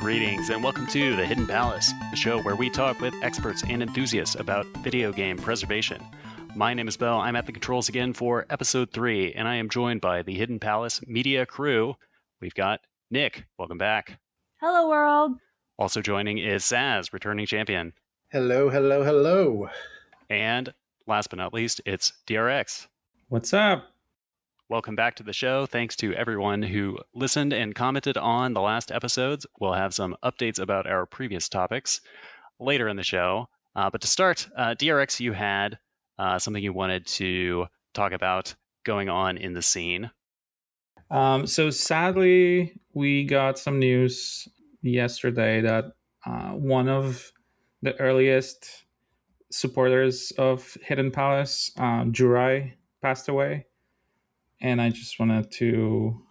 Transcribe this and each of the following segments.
Greetings and welcome to The Hidden Palace, the show where we talk with experts and enthusiasts about video game preservation. My name is Beau. I'm at the controls again for episode 3, and I am joined by the Hidden Palace media crew. We've got Nick. Welcome back. Hello, world. Also joining is Saz, returning champion. Hello, hello, hello. And last but not least, it's DRX. What's up? Welcome back to the show. Thanks to everyone who listened and commented on the last episodes. We'll have some updates about our previous topics later in the show. But to start, DRX, you had something you wanted to talk about going on in the scene. So sadly, we got some news yesterday that one of the earliest supporters of Hidden Palace, Jurai, passed away. And I just wanted to...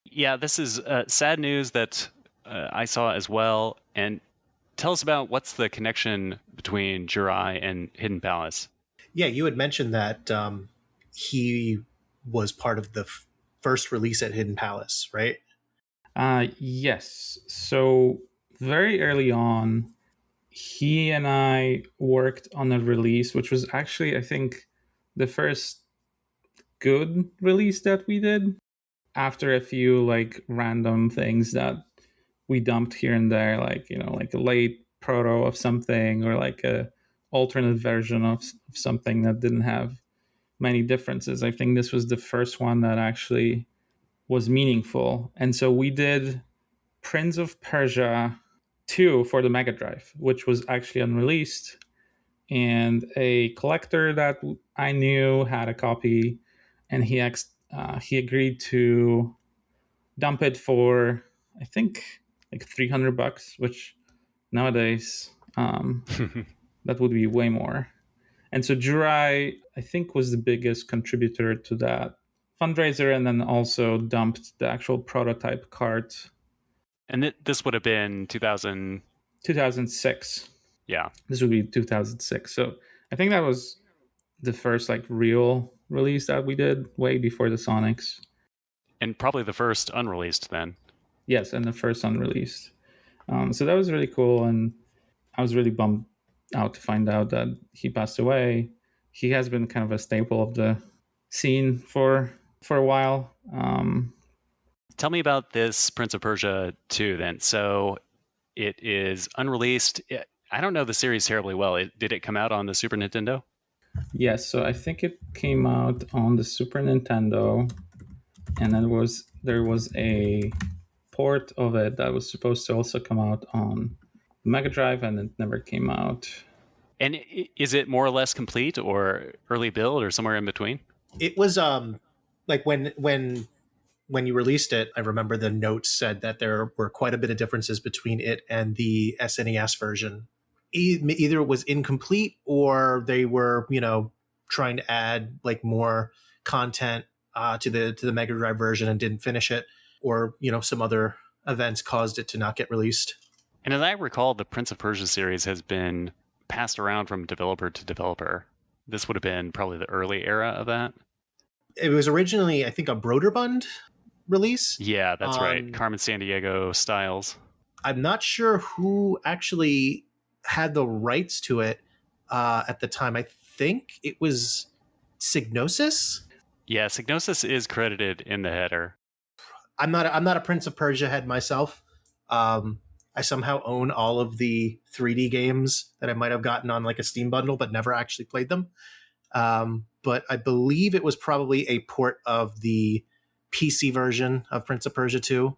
Yeah, this is sad news that I saw as well. And tell us about what's the connection between Jurai and Hidden Palace. Yeah, you had mentioned that he was part of the first release at Hidden Palace, right? Yes. So very early on, he and I worked on a release, which was actually, I think, the first good release that we did after a few like random things that we dumped here and there, like, you know, like a late proto of something or like a alternate version of something that didn't have many differences. I think this was the first one that actually was meaningful. And so we did Prince of Persia 2 for the Mega Drive, which was actually unreleased. And a collector that I knew had a copy, and he agreed to dump it for, I think, like $300, which nowadays that would be way more. And so Jurai, I think, was the biggest contributor to that fundraiser, and then also dumped the actual prototype cart. And this would have been 2006. Yeah. This would be 2006. So I think that was the first like real release that we did, way before the Sonics. And probably the first unreleased then. Yes, and the first unreleased. So that was really cool, and I was really bummed out to find out that he passed away. He has been kind of a staple of the scene for a while. Tell me about this Prince of Persia 2 then. So it is unreleased. I don't know the series terribly well. Did it come out on the Super Nintendo? Yes, so I think it came out on the Super Nintendo, and then there was a port of it that was supposed to also come out on the Mega Drive, and it never came out. And is it more or less complete, or early build, or somewhere in between? It was like when you released it, I remember the notes said that there were quite a bit of differences between it and the SNES version. Either it was incomplete, or they were, you know, trying to add like more content to the Mega Drive version and didn't finish it, or, you know, some other events caused it to not get released. And as I recall, the Prince of Persia series has been passed around from developer to developer. This would have been probably the early era of that. It was originally, I think, a Broderbund release. Yeah, that's right. Carmen Sandiego styles. I'm not sure who actually had the rights to it at the time. I think it was Psygnosis. Yeah, Psygnosis is credited in the header. I'm not a Prince of Persia head myself. I somehow own all of the 3D games that I might have gotten on like a Steam bundle, but never actually played them. But I believe it was probably a port of the PC version of Prince of Persia 2,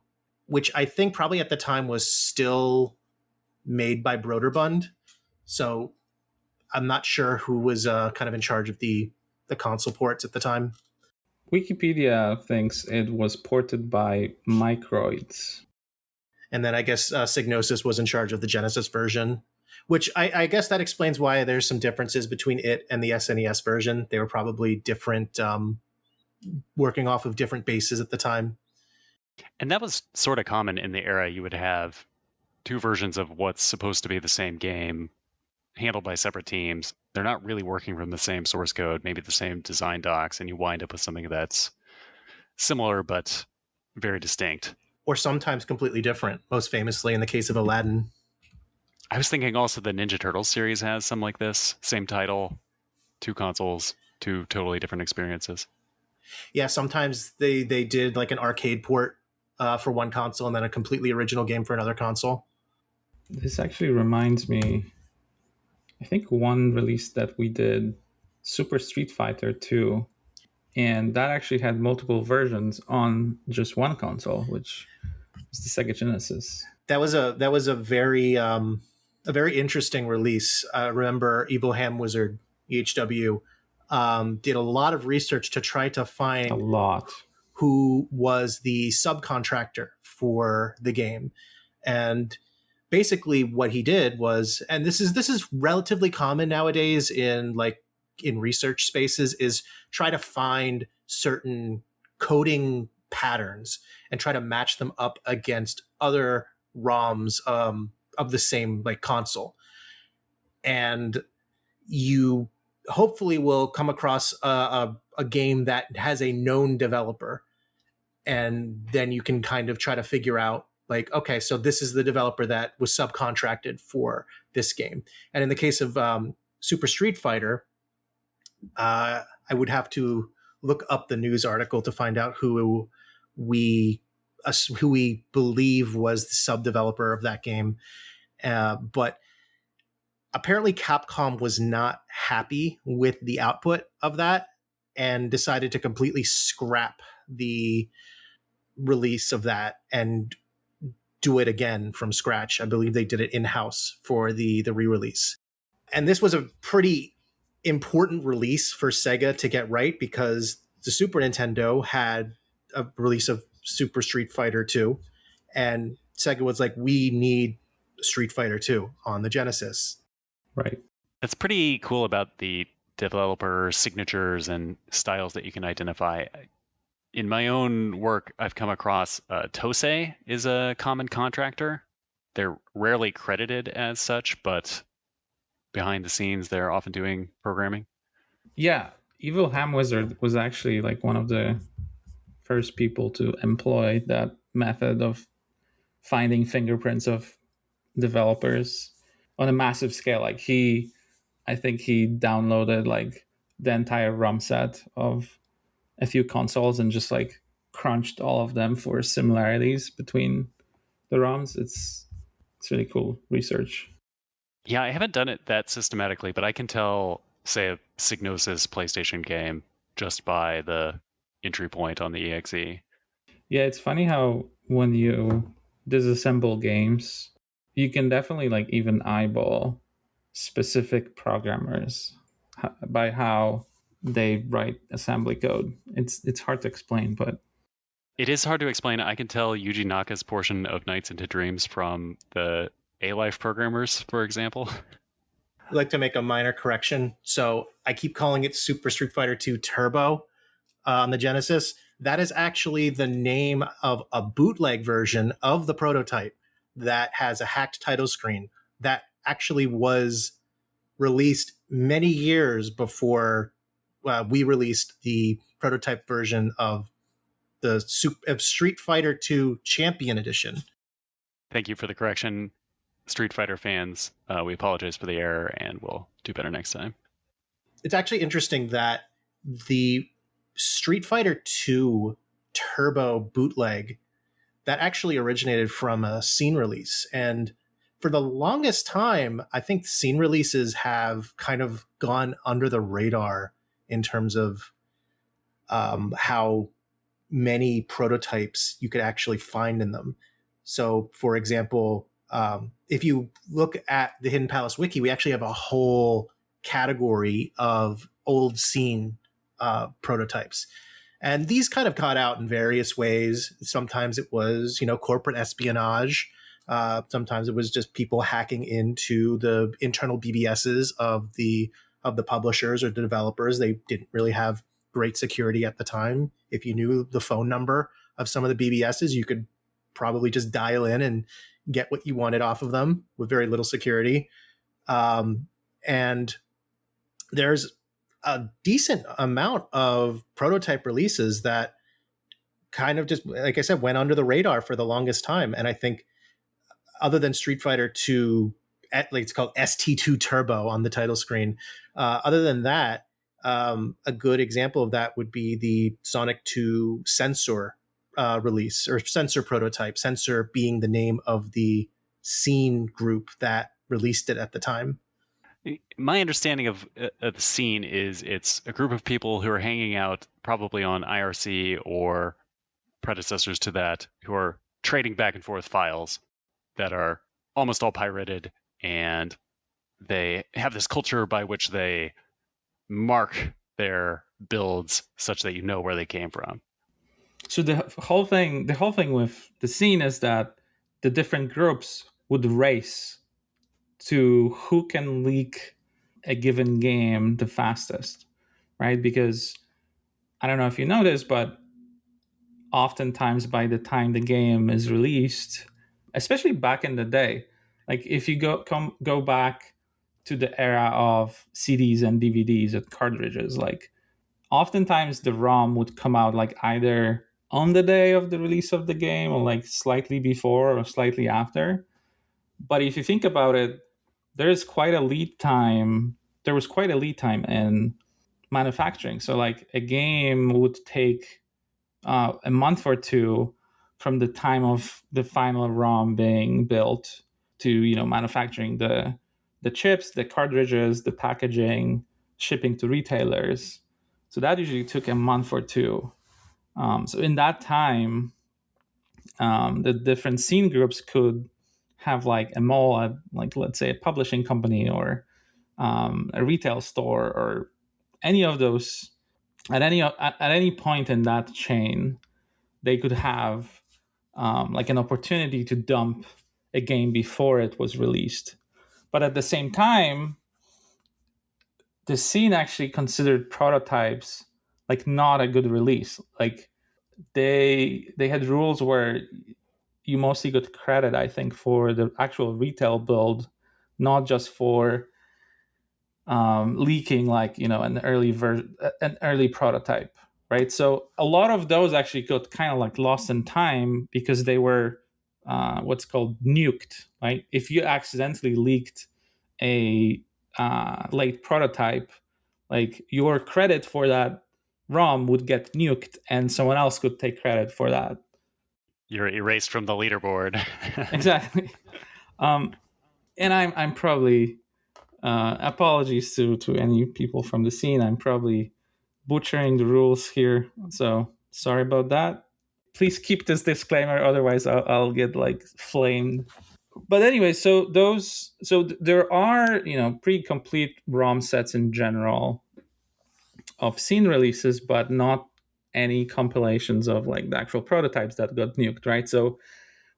which I think probably at the time was still made by Broderbund. So I'm not sure who was kind of in charge of the console ports at the time. Wikipedia thinks it was ported by Microids. And then I guess Psygnosis was in charge of the Genesis version, which I guess that explains why there's some differences between it and the SNES version. They were probably different, working off of different bases at the time. And that was sort of common in the era. You would have two versions of what's supposed to be the same game handled by separate teams. They're not really working from the same source code, maybe the same design docs, and you wind up with something that's similar but very distinct. or sometimes completely different, most famously in the case of Aladdin. I was thinking also the Ninja Turtles series has some like this, same title, two consoles, two totally different experiences. Yeah, sometimes they did like an arcade port for one console and then a completely original game for another console. This actually reminds me, I think one release that we did, Super Street Fighter 2, and that actually had multiple versions on just one console, which was the Sega Genesis. That was a very interesting release. I remember Evil Ham Wizard EHW did a lot of research to try to A find lot. who was the subcontractor for the game. And basically what he did was, and this is relatively common nowadays in research spaces, is try to find certain coding patterns and try to match them up against other ROMs of the same like console. And you hopefully will come across a game that has a known developer, and then you can kind of try to figure out like, okay, so this is the developer that was subcontracted for this game. And in the case of Super Street Fighter, I would have to look up the news article to find out we who we believe was the sub developer of that game. But apparently Capcom was not happy with the output of that and decided to completely scrap the release of that and do it again from scratch. I believe they did it in-house for the re-release. And this was a pretty important release for Sega to get right, because the Super Nintendo had a release of Super Street Fighter 2, and Sega was like, we need Street Fighter 2 on the Genesis. Right. That's pretty cool about the developer signatures and styles that you can identify. In my own work, I've come across Tosei is a common contractor. They're rarely credited as such, but behind the scenes, they're often doing programming. Yeah, Evil Ham Wizard was actually like one of the first people to employ that method of finding fingerprints of developers on a massive scale. Like I think he downloaded like the entire ROM set of a few consoles and just like crunched all of them for similarities between the ROMs. It's really cool research. Yeah, I haven't done it that systematically, but I can tell, say, a Psygnosis PlayStation game just by the entry point on the EXE. Yeah, it's funny how when you disassemble games, you can definitely like even eyeball specific programmers by how they write assembly code. It's hard to explain, but It is hard to explain. I can tell Yuji Naka's portion of Nights into Dreams from the A-Life programmers, for example. I'd like to make a minor correction. So I keep calling it Super Street Fighter 2 Turbo on the Genesis. That is actually the name of a bootleg version of the prototype that has a hacked title screen that actually was released many years before we released the prototype version of of Street Fighter 2 Champion Edition. Thank you for the correction. Street Fighter fans, we apologize for the error and we'll do better next time. It's actually interesting that the Street Fighter 2 Turbo bootleg that actually originated from a scene release. And for the longest time, I think scene releases have kind of gone under the radar in terms of how many prototypes you could actually find in them. So, for example, if you look at the Hidden Palace Wiki, we actually have a whole category of old scene prototypes. And these kind of got out in various ways. Sometimes it was, corporate espionage. Sometimes it was just people hacking into the internal BBSs of the publishers or the developers. They didn't really have great security at the time. If you knew the phone number of some of the BBSs, you could probably just dial in and get what you wanted off of them with very little security. And there's a decent amount of prototype releases that kind of just, like I said, went under the radar for the longest time. And I think other than Street Fighter 2, like it's called ST2 Turbo on the title screen. Other than that, a good example of that would be the Sonic 2 Sensor release, or Sensor prototype. Sensor being the name of the scene group that released it at the time. My understanding of the scene is it's a group of people who are hanging out probably on IRC or predecessors to that, who are trading back and forth files that are almost all pirated, and they have this culture by which they mark their builds such that you know where they came from. So the whole thing with the scene is that the different groups would race to who can leak a given game the fastest, right? Because I don't know if you know this, but oftentimes by the time the game is released, especially back in the day, like if you go back to the era of CDs and DVDs and cartridges, like oftentimes the ROM would come out like either on the day of the release of the game or like slightly before or slightly after. But if you think about it, there's quite a lead time. There was quite a lead time in manufacturing. So like a game would take a month or two from the time of the final ROM being built to manufacturing the chips, the cartridges, the packaging, shipping to retailers. So that usually took a month or two. So in that time, the different scene groups could have like a mall at, like, let's say a publishing company or a retail store or any of those at any point in that chain. They could have like an opportunity to dump a game before it was released. But at the same time, the scene actually considered prototypes like not a good release. Like they had rules where you mostly got credit, I think, for the actual retail build, not just for leaking like an early prototype, right? So a lot of those actually got kind of like lost in time because they were what's called nuked, right? If you accidentally leaked a late prototype, like your credit for that ROM would get nuked and someone else could take credit for that. You're erased from the leaderboard. Exactly. And I'm probably apologies to any people from the scene. I'm probably butchering the rules here, so sorry about that. Please keep this disclaimer, otherwise I'll get like flamed. But anyway, there are pretty complete ROM sets in general of scene releases, but not any compilations of like the actual prototypes that got nuked, right? So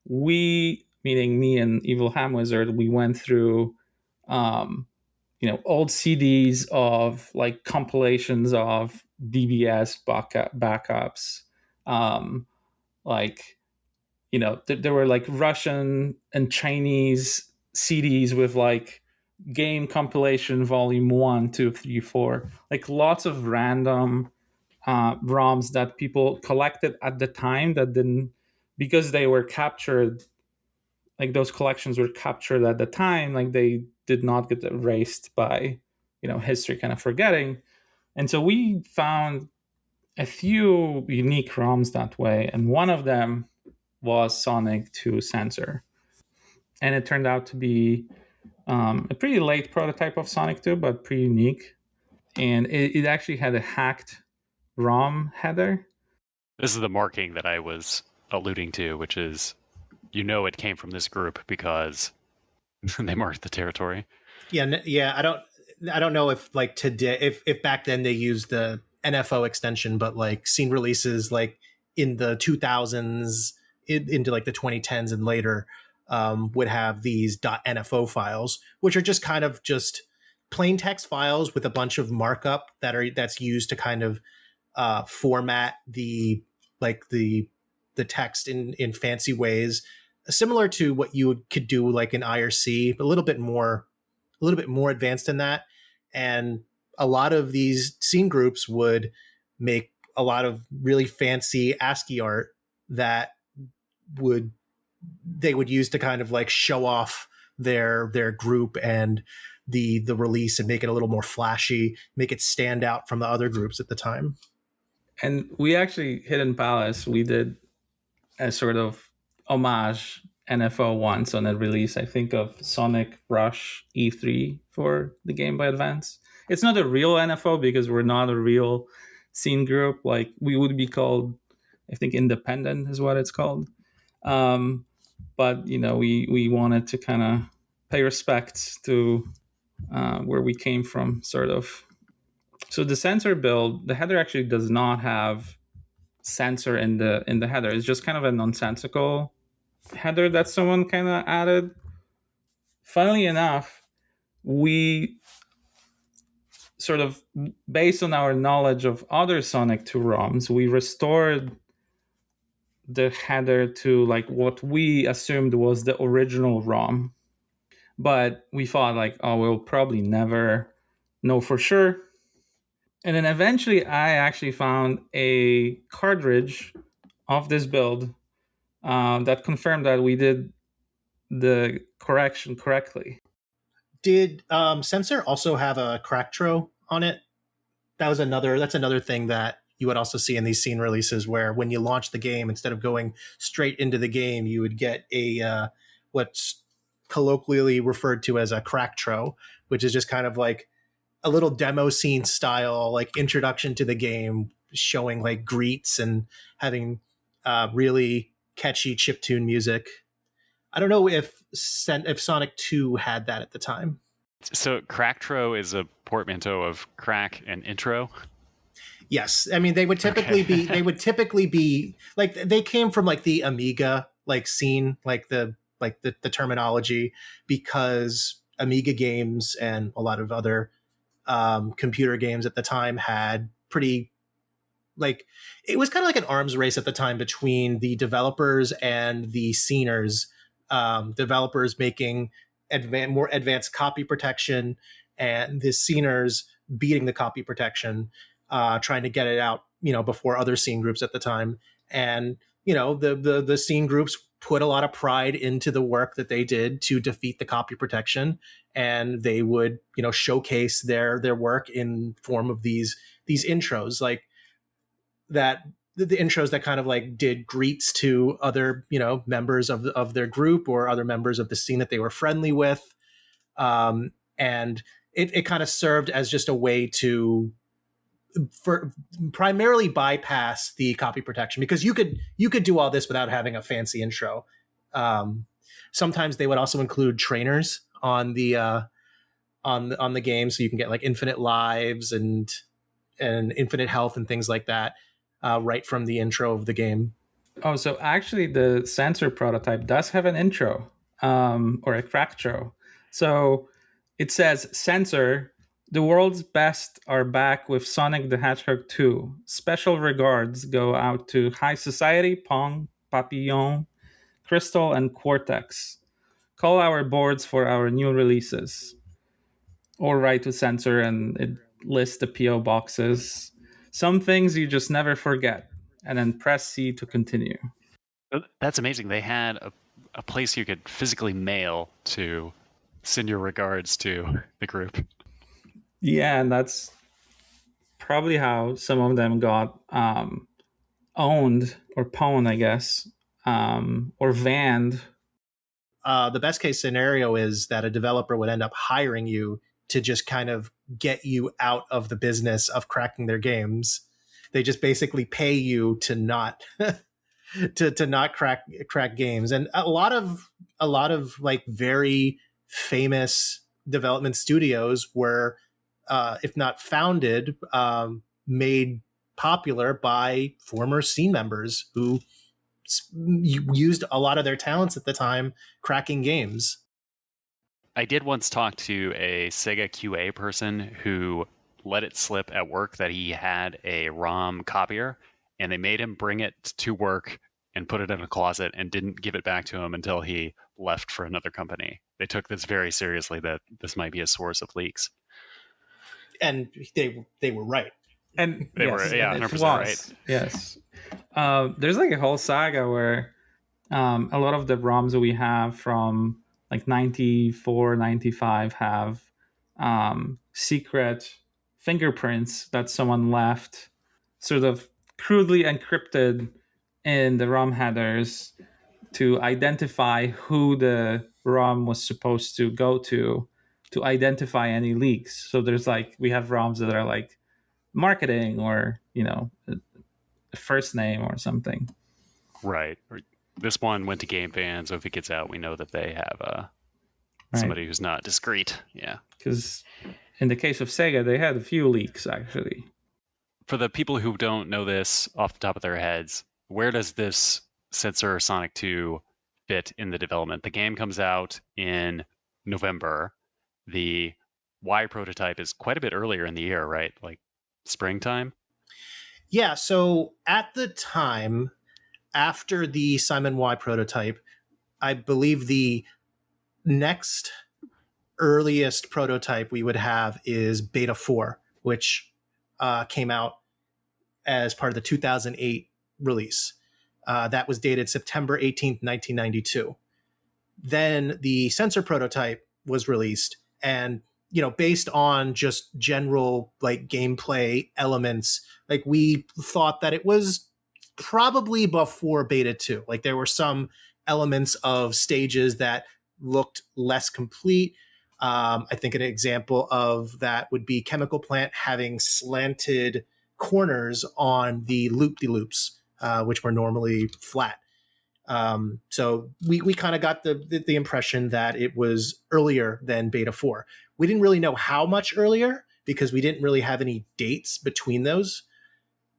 we, meaning me and Evil Ham Wizard, we went through old CDs of like compilations of DBS backups. Like, there were like Russian and Chinese CDs with like game compilation volume 1, 2, 3, 4, like lots of random ROMs that people collected at the time that didn't, because they were captured, like those collections were captured at the time, like they did not get erased by history kind of forgetting. And so we found a few unique ROMs that way, and one of them was Sonic 2 Sensor, and it turned out to be a pretty late prototype of Sonic 2, but pretty unique. And it actually had a hacked ROM header. This is the marking that I was alluding to, which is, it came from this group because they marked the territory. Yeah. I don't know if like today, if back then they used the NFO extension, but like scene releases like in the 2000s into like the 2010s and later would have these .nfo files, which are just kind of just plain text files with a bunch of markup that's used to kind of format the text in fancy ways, similar to what you could do like in IRC, but a little bit more advanced than that. And a lot of these scene groups would make a lot of really fancy ASCII art that they would use to kind of like show off their group and the release and make it a little more flashy, make it stand out from the other groups at the time. And we actually, Hidden Palace, we did a sort of homage NFO once on a release, I think, of Sonic Rush E3 for the Game Boy Advance. It's not a real NFO because we're not a real scene group. Like, we would be called, I think, independent is what it's called. But, you know, we wanted to kind of pay respects to where we came from, sort of. So the sensor build, the header actually does not have sensor in the header. It's just kind of a nonsensical header that someone kind of added. Funnily enough, we sort of, based on our knowledge of other Sonic 2 ROMs, we restored the header to like what we assumed was the original ROM. But we thought like, oh, we'll probably never know for sure. And then eventually I actually found a cartridge of this build that confirmed that we did the correction correctly. Did Sensor also have a Cracktro on it? That's another thing that you would also see in these scene releases, where when you launch the game, instead of going straight into the game, you would get a what's colloquially referred to as a Cracktro, which is just kind of like a little demo scene style, like introduction to the game, showing like greets and having really catchy chiptune music. I don't know if Sonic 2 had that at the time. So Cracktro is a portmanteau of crack and intro. Yes, I mean they would typically be like, they came from like the Amiga like scene, like the terminology, because Amiga games and a lot of other computer games at the time had pretty, like, it was kind of like an arms race at the time between the developers and the sceners. Developers making more advanced copy protection, and the sceners beating the copy protection, trying to get it out, before other scene groups at the time. And the scene groups put a lot of pride into the work that they did to defeat the copy protection, and they would showcase their work in form of these intros, like that, the intros that kind of like did greets to other members of their group or other members of the scene that they were friendly with, and it kind of served as just a way to primarily bypass the copy protection, because you could do all this without having a fancy intro. Sometimes they would also include trainers on the on the game, so you can get like infinite lives and infinite health and things like that, right from the intro of the game. Oh, so actually the sensor prototype does have an intro, or a Cracktro. So it says, "Sensor, the world's best are back with Sonic the Hedgehog 2. Special regards go out to High Society, Pong, Papillon, Crystal, and Cortex. Call our boards for our new releases." Or write to Sensor, and it lists the PO boxes. Some things you just never forget. And then press C to continue. That's amazing. They had a place you could physically mail to send your regards to the group. Yeah, and that's probably how some of them got owned or pwned, I guess, or vanned. The best case scenario is that a developer would end up hiring you to just kind of get you out of the business of cracking their games. They just basically pay you to not to not crack games. And a lot of like very famous development studios were, if not founded, made popular by former scene members who used a lot of their talents at the time cracking games. I did once talk to a Sega QA person who let it slip at work that he had a ROM copier, and they made him bring it to work and put it in a closet and didn't give it back to him until he left for another company. They took this very seriously, that this might be a source of leaks. And they were right. And They were, yes, yeah, and it 100% right. was. Yes. There's like a whole saga where a lot of the ROMs that we have from like 94, 95 have secret fingerprints that someone left sort of crudely encrypted in the ROM headers to identify who the ROM was supposed to go to identify any leaks. So there's like, we have ROMs that are like marketing or, a first name or something. Right. This one went to Game Fan, so if it gets out, we know that they have somebody who's not discreet. Yeah. Because in the case of Sega, they had a few leaks actually. For the people who don't know this off the top of their heads, where does this Sensor Sonic 2 fit in the development? The game comes out in November. The Y prototype is quite a bit earlier in the year, right? Like springtime? Yeah, so at the time, after the Simon Y prototype, I believe the next earliest prototype we would have is Beta 4, which came out as part of the 2008 release. That was dated September 18th, 1992. Then the Sensor prototype was released, and based on just general like gameplay elements, like we thought that it was probably before Beta 2. Like there were some elements of stages that looked less complete. I think an example of that would be Chemical Plant having slanted corners on the loop-de-loops, which were normally flat. So we kind of got the impression that it was earlier than Beta 4. We didn't really know how much earlier because we didn't really have any dates between those.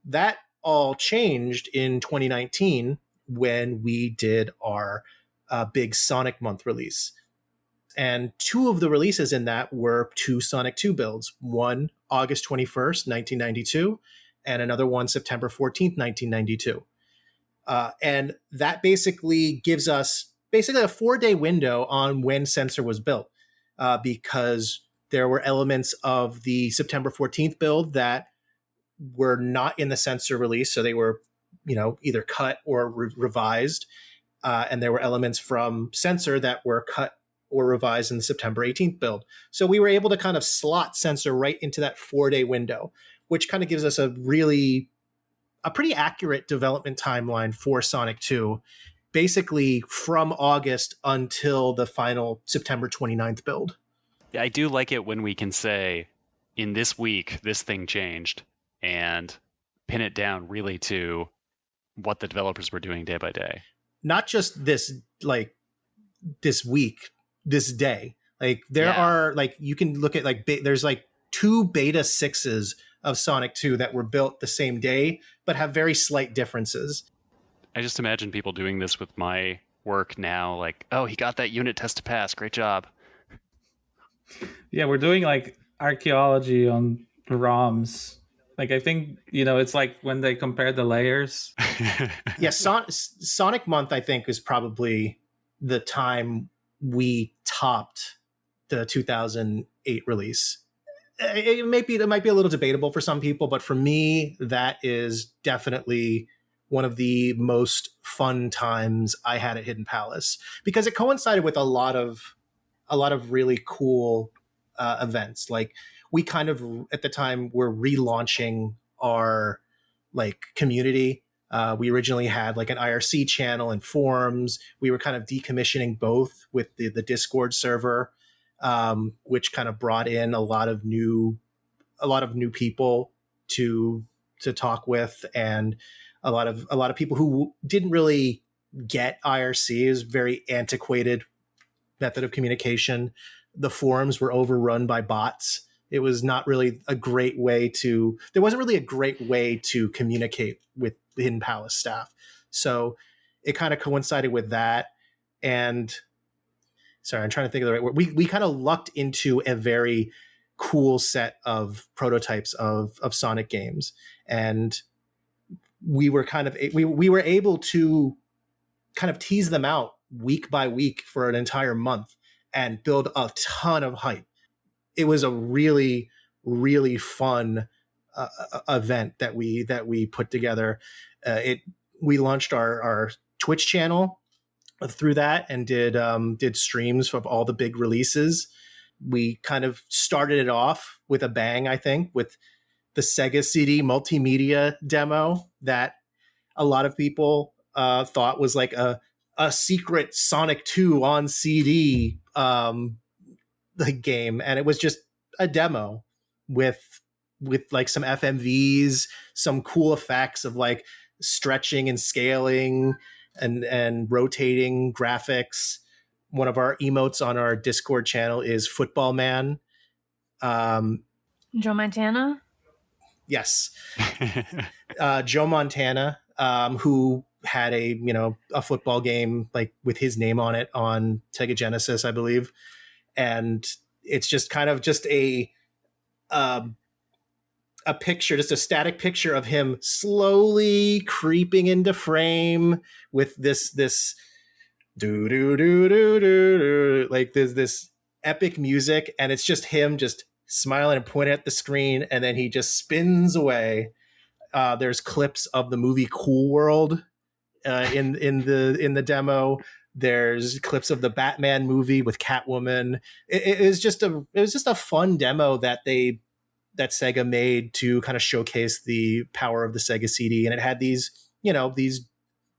That all changed in 2019 when we did our big Sonic Month release. And two of the releases in that were two Sonic 2 builds. One, August 21st, 1992, and another one, September 14th, 1992. And that basically gives us a 4-day window on when Sensor was built, because there were elements of the September 14th build that were not in the Sensor release. So they were, either cut or revised. And there were elements from Sensor that were cut or revised in the September 18th build. So we were able to kind of slot Sensor right into that 4-day window, which kind of gives us a pretty accurate development timeline for Sonic 2, basically from August until the final September 29th build. Yeah, I do like it when we can say, in this week, this thing changed, and pin it down really to what the developers were doing day by day. Not just this week, this day. Like there are you can look at there's like 2 beta 6s of Sonic 2 that were built the same day, but have very slight differences. I just imagine people doing this with my work now, like, oh, he got that unit test to pass. Great job. Yeah, we're doing like archaeology on ROMs. Like I think, it's like when they compare the layers. Yeah, Sonic Month, I think, is probably the time we topped the 2008 release. It might be a little debatable for some people, but for me, that is definitely one of the most fun times I had at Hidden Palace, because it coincided with a lot of really cool events. Like we kind of at the time were relaunching our community. We originally had like an IRC channel and forums. We were kind of decommissioning both with the Discord server, which kind of brought in a lot of new people to talk with, and a lot of people who didn't really get IRC. It was very antiquated method of communication. The forums were overrun by bots. It was not really a great way to. There wasn't really a great way to communicate with the Hidden Palace staff. So it kind of coincided with that, and sorry, I'm trying to think of the right word. We kind of lucked into a very cool set of prototypes of Sonic games, and we were able to kind of tease them out week by week for an entire month and build a ton of hype. It was a really, really fun event that we put together. We launched our Twitch channel through that and did streams of all the big releases. We kind of started it off with a bang, I think, with the Sega CD multimedia demo that a lot of people thought was like a secret Sonic 2 on CD the game, and it was just a demo with like some FMVs, some cool effects of like stretching and scaling and rotating graphics. One of our emotes on our Discord channel is Football Man. Joe Montana? Yes. Joe Montana, who had a football game like with his name on it on Sega Genesis, I believe. And it's just kind of just a picture, just a static picture of him slowly creeping into frame with this do do do do do, like there's this epic music, and it's just him just smiling and pointing at the screen, and then he just spins away. There's clips of the movie Cool World in the demo. There's clips of the Batman movie with Catwoman. It was just a fun demo that Sega made to kind of showcase the power of the Sega CD, and it had these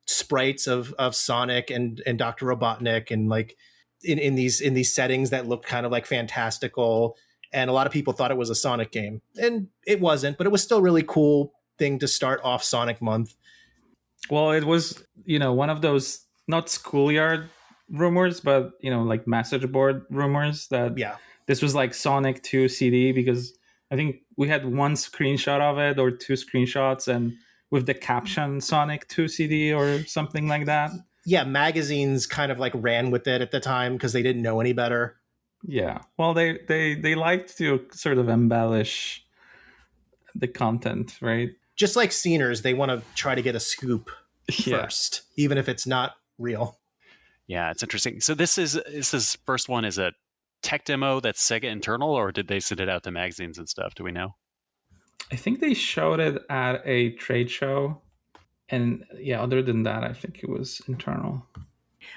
sprites of Sonic and Dr. Robotnik, and like in these settings that looked kind of like fantastical. And a lot of people thought it was a Sonic game, and it wasn't, but it was still really cool thing to start off Sonic Month. Well, it was, one of those not schoolyard rumors, but like message board rumors that this was like Sonic 2 CD, because I think we had one screenshot of it or two screenshots, and with the caption Sonic 2 CD or something like that. Yeah, magazines kind of like ran with it at the time because they didn't know any better. Yeah, well, they liked to sort of embellish the content, right? Just like sceners, they want to try to get a scoop first, even if it's not real. Yeah, it's interesting. So this first one is a tech demo that's Sega internal, or did they send it out to magazines and stuff? Do we know? I think they showed it at a trade show, and other than that, I think it was internal.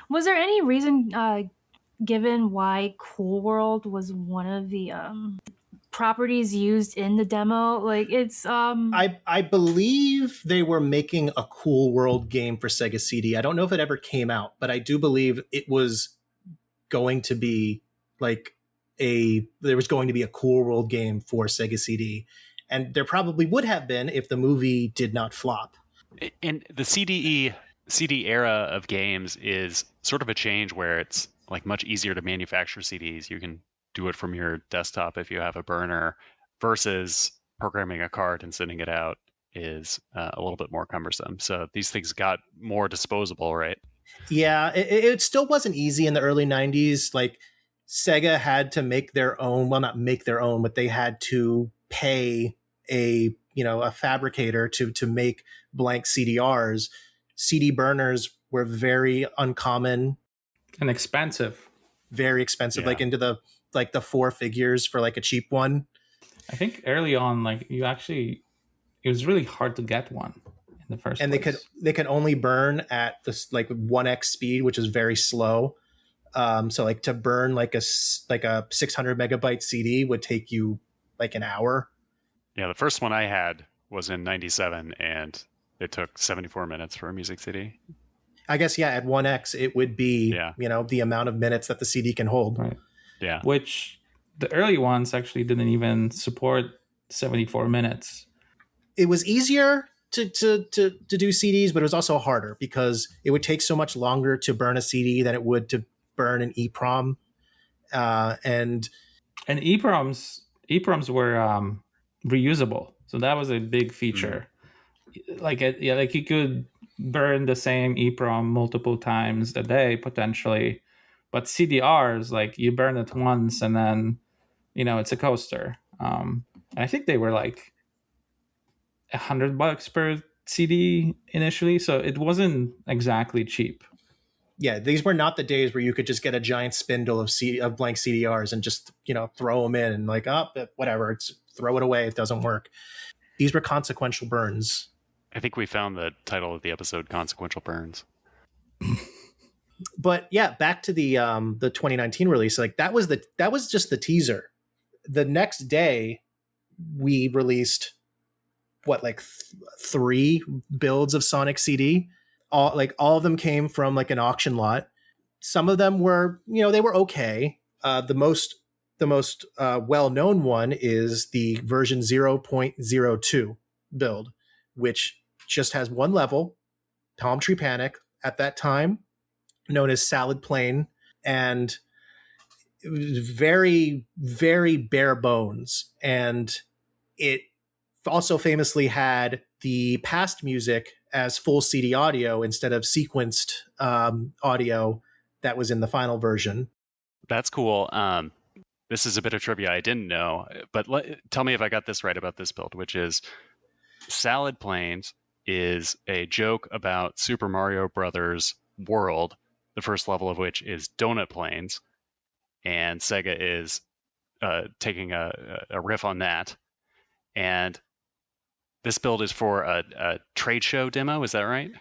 Was there any reason given why Cool World was one of the properties used in the demo? Like it's I believe they were making a Cool World game for Sega CD. I don't know if it ever came out, but I do believe it was going to be like there was going to be a Cool World game for Sega CD, and there probably would have been if the movie did not flop. And the CD era of games is sort of a change where it's like much easier to manufacture CDs. You can do it from your desktop if you have a burner, versus programming a card and sending it out is a little bit more cumbersome. So these things got more disposable, right? Yeah, it still wasn't easy in the early 90s. Like Sega had to make their own, well, not make their own, but they had to pay a fabricator to make blank CDRs. CD burners were very uncommon and expensive. Very expensive, like into the four figures for like a cheap one. I think early on, like it was really hard to get one in the first and place. they could only burn at this like 1x speed, which is very slow. So like to burn like a 600 megabyte CD would take you like an hour. Yeah, the first one I had was in 97, and it took 74 minutes for a music CD. I guess, at 1x, it would be, the amount of minutes that the CD can hold. Right. Yeah. Which the early ones actually didn't even support 74 minutes. It was easier to do CDs, but it was also harder because it would take so much longer to burn a CD than it would to burn an EEPROM. And EEPROMs were reusable. So that was a big feature. Like you could burn the same EEPROM multiple times a day potentially, but CDRs, like you burn it once and then it's a coaster. And I think they were like $100 per CD initially, so it wasn't exactly cheap. Yeah, these were not the days where you could just get a giant spindle of blank CDRs and just throw them in and like, whatever, throw it away, it doesn't work. These were consequential burns. I think we found the title of the episode, Consequential Burns. But yeah, back to the 2019 release. Like that was just the teaser. The next day, we released like 3 builds of Sonic CD. All of them came from like an auction lot. Some of them were, they were okay. The most well-known one is the version 0.02 build, which just has one level, Palm Tree Panic, at that time known as Salad Plain, and it was very, very bare bones. And it also famously had the past music as full CD audio instead of sequenced audio that was in the final version. That's cool. This is a bit of trivia I didn't know, but tell me if I got this right about this build, which is Salad Plains is a joke about Super Mario Brothers World, the first level of which is Donut Plains, and Sega is taking a riff on that. And this build is for a trade show demo, is that right?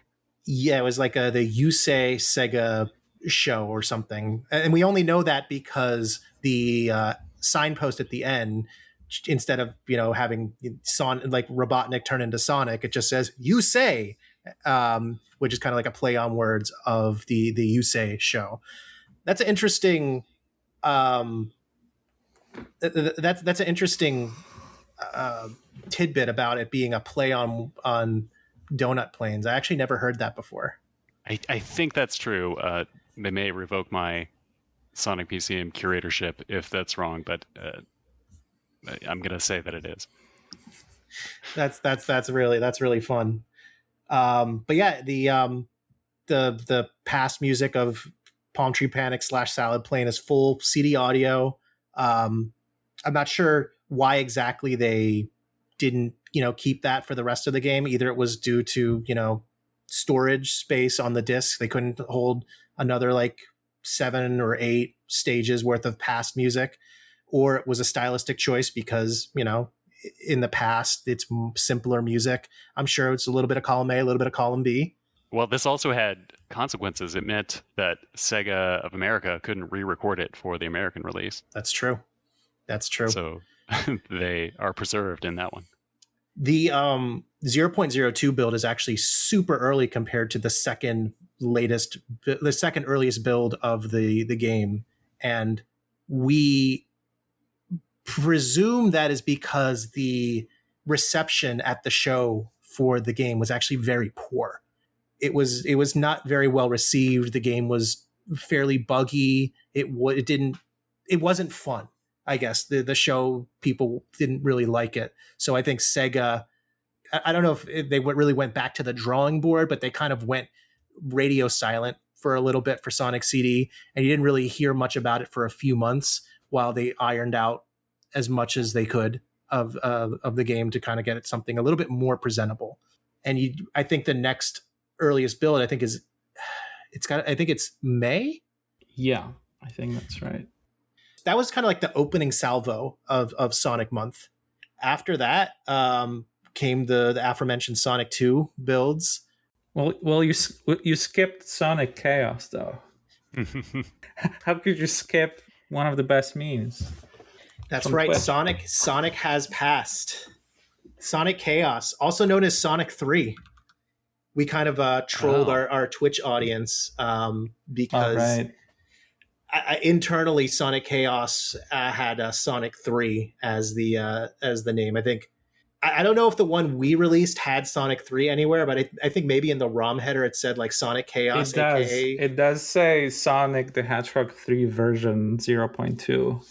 Yeah, it was like the Yusei Sega show or something. And we only know that because the signpost at the end, instead of, having like Robotnik turn into Sonic, it just says Yusei, which is kind of like a play on words of the Yusei show. That's an interesting that's an interesting tidbit about it being a play on Donut Plains. I actually never heard that before. I think that's true. They may revoke my Sonic PCM curatorship if that's wrong, but I'm gonna say that it is. That's really fun. But yeah, the past music of Palm Tree Panic / Salad Plain is full CD audio. I'm not sure why exactly they didn't, keep that for the rest of the game. Either it was due to, storage space on the disc. They couldn't hold another like 7 or 8 stages worth of past music, or it was a stylistic choice because, in the past it's simpler music. I'm sure it's a little bit of column A, a little bit of column B. Well, this also had consequences. It meant that Sega of America couldn't re-record it for the American release. That's true. So they are preserved in that one. The 0.02 build is actually super early compared to the second earliest build of the game. And we presume that is because the reception at the show for the game was actually very poor. It was not very well received. The game was fairly buggy. It wasn't fun. I guess the show people didn't really like it. So I think Sega, I don't know if they really went back to the drawing board, but they kind of went radio silent for a little bit for Sonic CD, and you didn't really hear much about it for a few months while they ironed out as much as they could of the game to kind of get it something a little bit more presentable. And I think the next earliest build, I think it's May. Yeah, I think that's right. That was kind of like the opening salvo of Sonic Month. After that came the aforementioned Sonic 2 builds. Well, you skipped Sonic Chaos though. How could you skip one of the best memes? That's right. Sonic has passed. Sonic Chaos, also known as Sonic 3. We kind of trolled our Twitch audience because internally Sonic Chaos had Sonic 3 as the name. I think I don't know if the one we released had Sonic 3 anywhere, but I think maybe in the ROM header it said like Sonic Chaos. It does say Sonic the Hedgehog 3 version 0.2.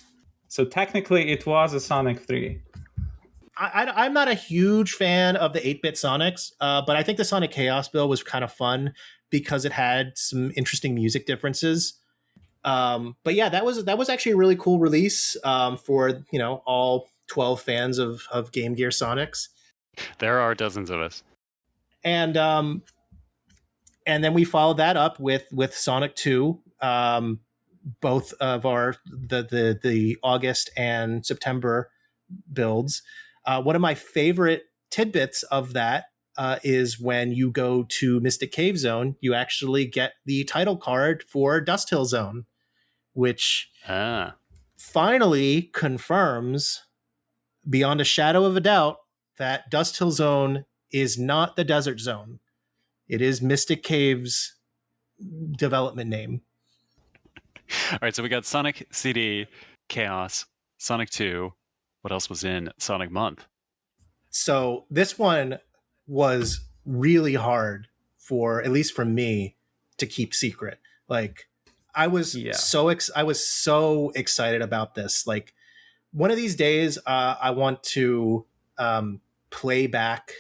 So technically it was a Sonic 3. I'm not a huge fan of the 8-bit Sonics, but I think the Sonic Chaos build was kind of fun because it had some interesting music differences. But yeah, that was actually a really cool release for all 12 fans of Game Gear Sonics. There are dozens of us. And then we followed that up with Sonic 2. Both of our the August and September builds. One of my favorite tidbits of that is when you go to Mystic Cave Zone, you actually get the title card for Dust Hill Zone, which finally confirms beyond a shadow of a doubt that Dust Hill Zone is not the Desert Zone. It is Mystic Cave's development name. All right, so we got Sonic CD, Chaos, Sonic 2. What else was in Sonic Month? So this one was really hard for, at least for me, to keep secret. Like I was I was so excited about this. Like one of these days, I want to play back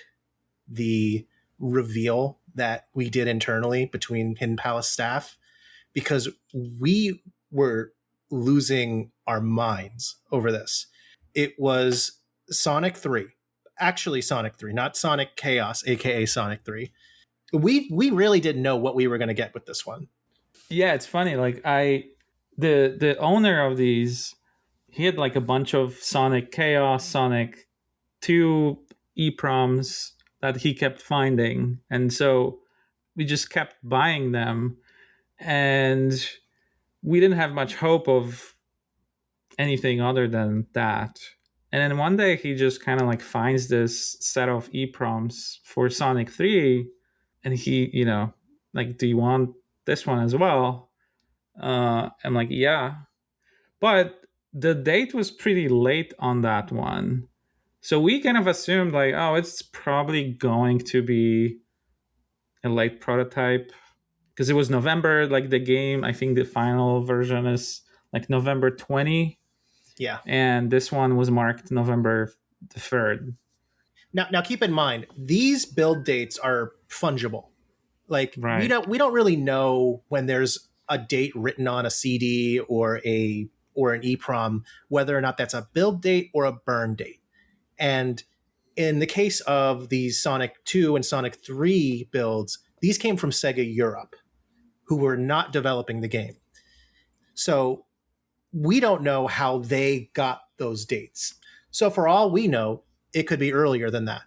the reveal that we did internally between Hidden Palace staff, because we were losing our minds over this. It was Sonic 3. Actually Sonic 3, not Sonic Chaos, aka Sonic 3. We really didn't know what we were going to get with this one. Yeah, it's funny. Like the owner of these, he had like a bunch of Sonic Chaos, Sonic 2 EPROMs that he kept finding. And so we just kept buying them. And we didn't have much hope of anything other than that. And then one day he just kind of like finds this set of EPROMs for Sonic 3. And he, like, do you want this one as well? I'm like, yeah. But the date was pretty late on that one. So we kind of assumed like, oh, it's probably going to be a late prototype, because it was November, like the game, I think the final version is like November 20. Yeah. And this one was marked November the 3rd. Now keep in mind, these build dates are fungible. Like Right. we don't really know when there's a date written on a CD or an EPROM, whether or not that's a build date or a burn date. And in the case of these Sonic 2 and Sonic 3 builds, these came from Sega Europe, who were not developing the game. So we don't know how they got those dates. So for all we know, it could be earlier than that.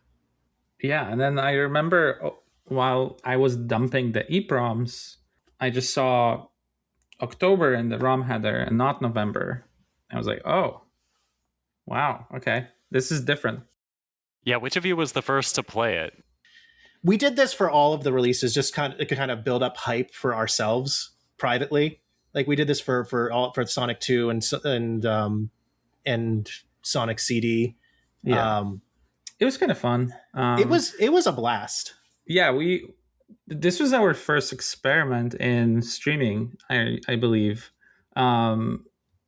Yeah, and then I remember while I was dumping the EPROMs, I just saw October in the ROM header and not November. I was like, oh, wow, okay, this is different. Yeah, which of you was the first to play it? We did this for all of the releases, just kind of build up hype for ourselves privately. Like we did this for Sonic 2 and Sonic CD. Yeah. It was kind of fun. It was a blast. Yeah, this was our first experiment in streaming, I believe. And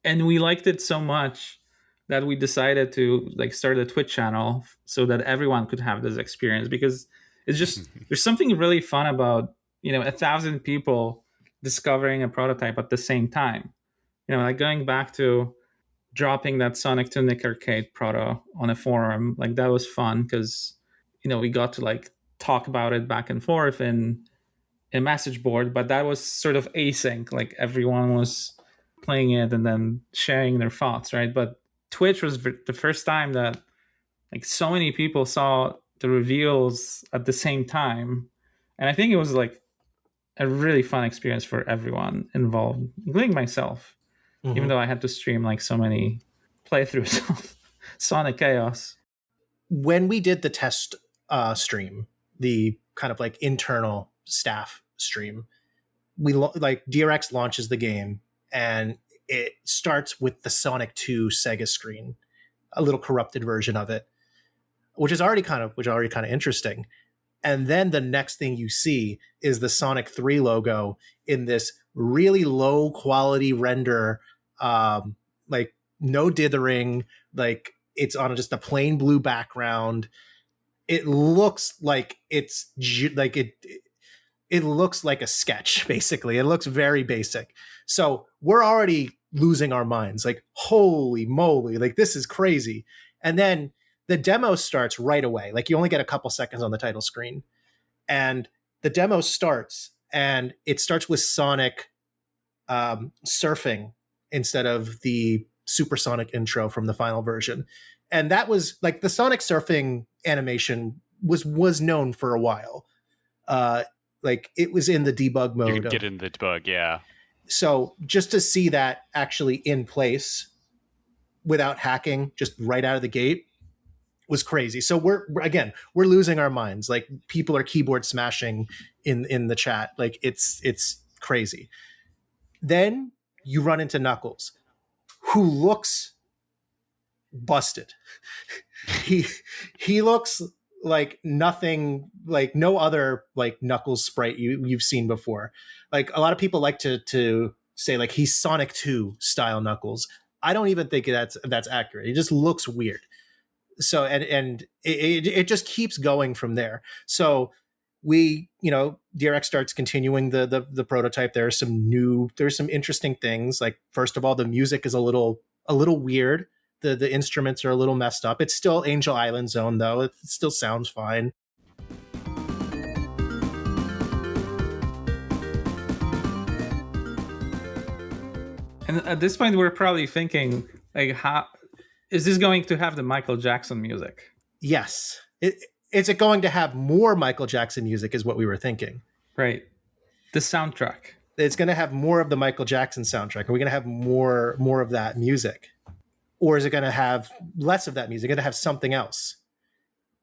we liked it so much that we decided to like start a Twitch channel so that everyone could have this experience, because it's just there's something really fun about 1,000 people discovering a prototype at the same time. Like going back to dropping that Sonic 2 Nick Arcade proto on a forum, like that was fun because we got to like talk about it back and forth in a message board, but that was sort of async, like everyone was playing it and then sharing their thoughts, right? But Twitch was the first time that like so many people saw the reveals at the same time, and I think it was like a really fun experience for everyone involved, including myself. Mm-hmm. Even though I had to stream like so many playthroughs of Sonic Chaos. When we did the test stream, the kind of like internal staff stream, we like DRX launches the game and it starts with the Sonic 2 Sega screen, a little corrupted version of it, which is already kind of interesting. And then the next thing you see is the Sonic 3 logo in this really low quality render, like no dithering, like it's on just a plain blue background. It looks like it looks like a sketch, basically. It looks very basic. So we're already losing our minds. Like, holy moly, like this is crazy. And then the demo starts right away. Like you only get a couple seconds on the title screen. And the demo starts, and it starts with Sonic surfing instead of the supersonic intro from the final version. And that was like the Sonic surfing animation was known for a while. Like it was in the debug mode. You can get in the debug, yeah. So just to see that actually in place without hacking, just right out of the gate, was crazy. So we're losing our minds. Like people are keyboard smashing in the chat. Like it's crazy. Then you run into Knuckles, who looks busted. he looks like nothing, like no other like Knuckles sprite you've seen before. Like a lot of people like to say like he's Sonic 2 style Knuckles. I don't even think that's accurate. It just looks weird. So and it just keeps going from there. So we, DRX starts continuing the prototype. There's some interesting things. Like first of all, the music is a little weird. The instruments are a little messed up. It's still Angel Island Zone though. It still sounds fine. And at this point, we're probably thinking, like, how is this going to have the Michael Jackson music? Yes. Is it going to have more Michael Jackson music is what we were thinking. Right. The soundtrack. It's going to have more of the Michael Jackson soundtrack. Are we going to have more of that music? Or is it going to have less of that music? Going to have something else?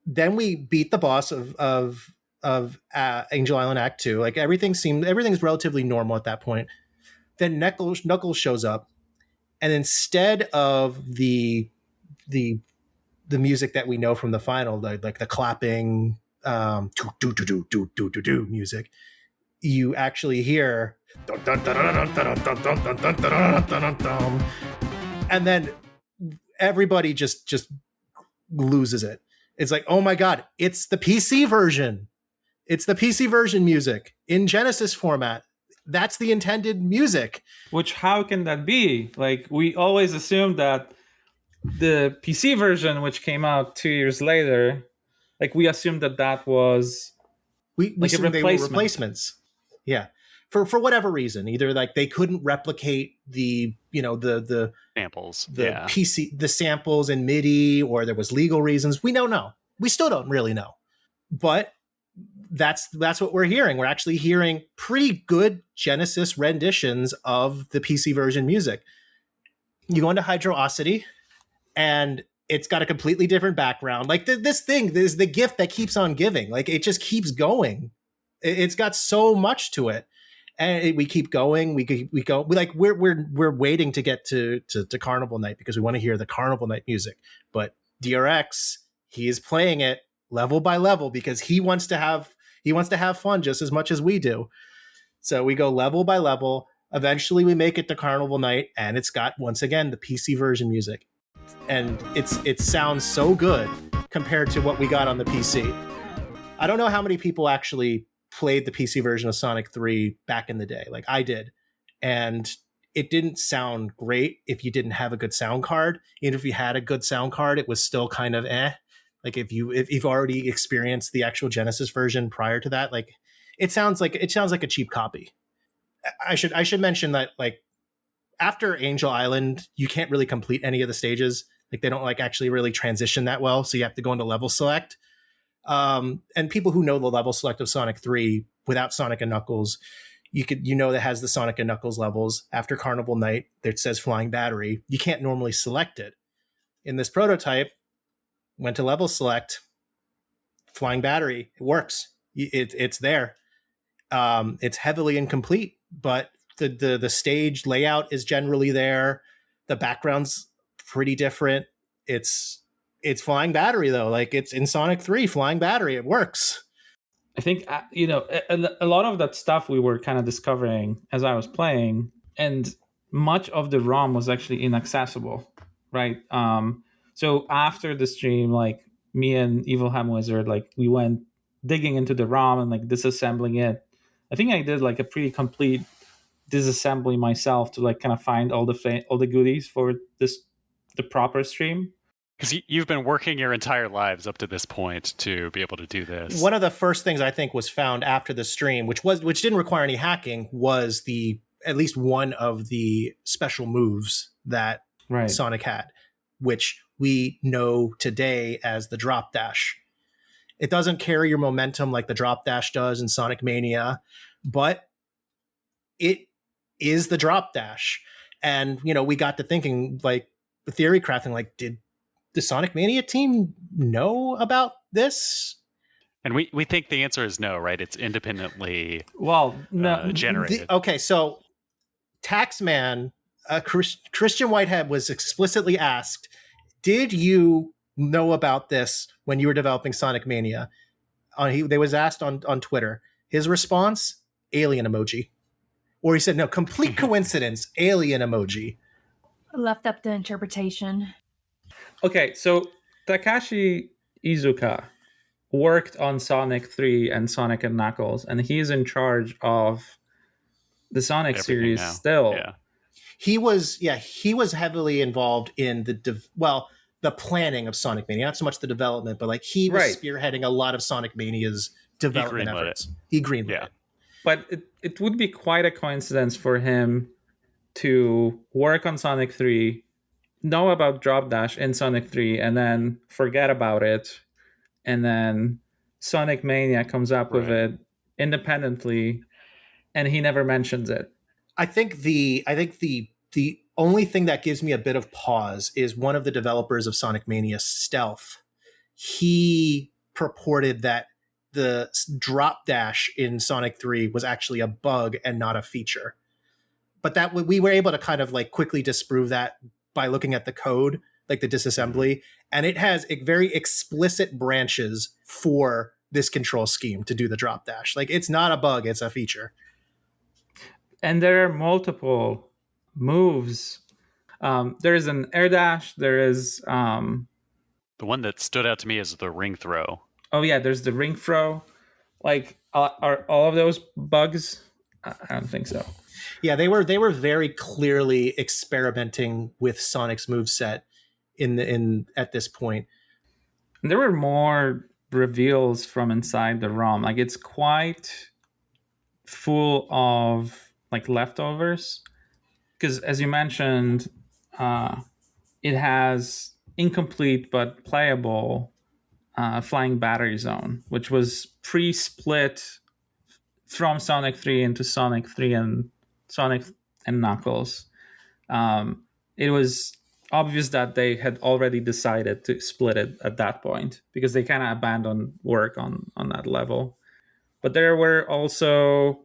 Then we beat the boss of Angel Island Act 2. Like everything's relatively normal at that point. Then Knuckles shows up, and instead of the music that we know from the final, like the clapping music, you actually hear and then everybody just loses it. It's like, oh my god, it's the PC version. It's the PC version music in Genesis format. That's the intended music. Which, how can that be? Like, we always assumed that the PC version, which came out 2 years later, like we assumed that was we like assumed they were replacements. Yeah. For whatever reason, either like they couldn't replicate the samples, PC, the samples in MIDI, or there was legal reasons. We don't know. We still don't really know. But that's what we're hearing. We're actually hearing pretty good Genesis renditions of the PC version music. You go into Hydroocity, and it's got a completely different background. Like this thing is the gift that keeps on giving. Like it just keeps going. It's got so much to it. And we keep going. We go. We're waiting to get to Carnival Night because we want to hear the Carnival Night music. But DRX, he is playing it level by level because he wants to have fun just as much as we do. So we go level by level. Eventually, we make it to Carnival Night, and it's got once again the PC version music, and it sounds so good compared to what we got on the PC. I don't know how many people actually played the PC version of Sonic 3 back in the day. Like I did. And it didn't sound great if you didn't have a good sound card. Even if you had a good sound card, it was still kind of Like if you've already experienced the actual Genesis version prior to that, like it sounds like a cheap copy. I should mention that like after Angel Island, you can't really complete any of the stages. Like they don't like actually really transition that well. So you have to go into level select. And people who know the level select of Sonic 3 without Sonic and Knuckles, that has the Sonic and Knuckles levels. After Carnival Night, that says Flying Battery. You can't normally select it. In this prototype, went to level select, Flying Battery. It works. It's there. It's heavily incomplete, but the stage layout is generally there. The background's pretty different. It's Flying Battery though. Like it's in Sonic 3 Flying Battery. It works. I think a lot of that stuff we were kind of discovering as I was playing, and much of the ROM was actually inaccessible, right? So after the stream, like me and Evil Ham Wizard, like we went digging into the ROM and like disassembling it. I think I did like a pretty complete disassembly myself to like kind of find all the goodies for the proper stream. Because you've been working your entire lives up to this point to be able to do this. One of the first things I think was found after the stream, which didn't require any hacking, was at least one of the special moves that Sonic had, which we know today as the drop dash. It doesn't carry your momentum like the drop dash does in Sonic Mania, but it is the drop dash. And, we got to thinking, like, the theory crafting, like, did the Sonic Mania team know about this? And we think the answer is no, right? It's independently no. generated. Okay, so Taxman, Christian Whitehead was explicitly asked, did you know about this when you were developing Sonic Mania? They was asked on Twitter. His response, alien emoji. Or he said, no, complete coincidence, alien emoji. Left up to interpretation. Okay, so Takashi Iizuka worked on Sonic 3 and Sonic and Knuckles, and he's in charge of the Sonic Everything series now. still. Yeah. He was heavily involved in the planning of Sonic Mania, not so much the development, but like he was spearheading a lot of Sonic Mania's development efforts. He greenlit it. But it would be quite a coincidence for him to work on Sonic 3, know about Drop Dash in Sonic 3, and then forget about it. And then Sonic Mania comes up with it independently, and he never mentions it. I think the only thing that gives me a bit of pause is one of the developers of Sonic Mania, Stealth. He purported that the drop dash in Sonic 3 was actually a bug and not a feature. But that we were able to kind of like quickly disprove that by looking at the code, like the disassembly, and it has very explicit branches for this control scheme to do the drop dash. Like it's not a bug, it's a feature. And there are multiple moves. There is an air dash. There is the one that stood out to me is the ring throw. Oh yeah, there's the ring throw. Like, are all of those bugs? I don't think so. Yeah, they were very clearly experimenting with Sonic's moveset in at this point. And there were more reveals from inside the ROM. Like it's quite full of like leftovers. Because as you mentioned, it has incomplete but playable Flying Battery Zone, which was pre-split from Sonic 3 into Sonic 3 and Sonic and Knuckles. It was obvious that they had already decided to split it at that point because they kind of abandoned work on that level. But there were also